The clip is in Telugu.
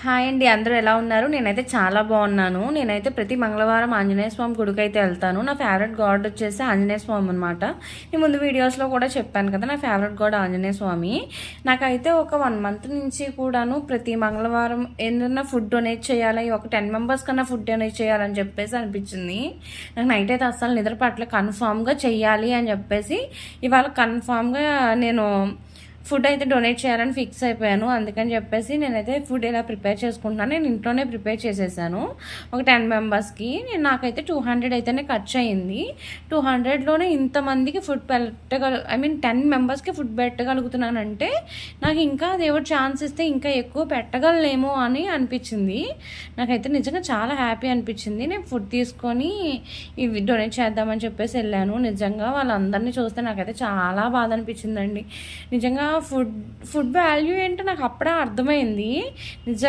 హాయ్ అండి, అందరూ ఎలా ఉన్నారు? నేనైతే చాలా బాగున్నాను. నేనైతే ప్రతి మంగళవారం ఆంజనేయ స్వామి గుడికి అయితే వెళ్తాను. నా ఫేవరెట్ గాడ్ వచ్చేసి ఆంజనేయ స్వామి అనమాట. నేను ముందు వీడియోస్లో కూడా చెప్పాను కదా, నా ఫేవరెట్ గాడ్ ఆంజనేయ స్వామి. నాకైతే ఒక 1 మంత్ నుంచి కూడాను ప్రతి మంగళవారం ఏదైనా ఫుడ్ డొనేట్ చేయాలి, ఒక 10 మెంబర్స్ కన్నా ఫుడ్ డొనేట్ చేయాలని చెప్పేసి అనిపించింది. నాకు నైట్ అయితే అస్సలు నిద్ర పట్ల కన్ఫామ్గా చెయ్యాలి అని చెప్పేసి ఇవాళ కన్ఫామ్గా నేను ఫుడ్ అయితే డొనేట్ చేయాలని ఫిక్స్ అయిపోయాను. అందుకని చెప్పేసి నేనైతే ఫుడ్ ఎలా ప్రిపేర్ చేసుకుంటున్నాను, నేను ఇంట్లోనే ప్రిపేర్ చేసేసాను. ఒక 10 మెంబర్స్కి నాకైతే 200 అయితేనే ఖర్చు అయింది. 200లోనే ఇంతమందికి ఫుడ్ ఐ మీన్ 10 మెంబర్స్కి ఫుడ్ పెట్టగలుగుతున్నానంటే నాకు ఇంకా దేవుడు ఛాన్స్ ఇస్తే ఇంకా ఎక్కువ పెట్టగలనేమో అని అనిపించింది. నాకైతే నిజంగా చాలా హ్యాపీ అనిపించింది. నేను ఫుడ్ తీసుకొని ఇవి డొనేట్ చేద్దామని చెప్పేసి వెళ్ళాను. నిజంగా వాళ్ళందరినీ చూస్తే నాకైతే చాలా బాధ అనిపించిందండి. నిజంగా ఫుడ్ వాల్యూ ఏంటో నాకు అప్పుడే అర్థమైంది. నిజంగా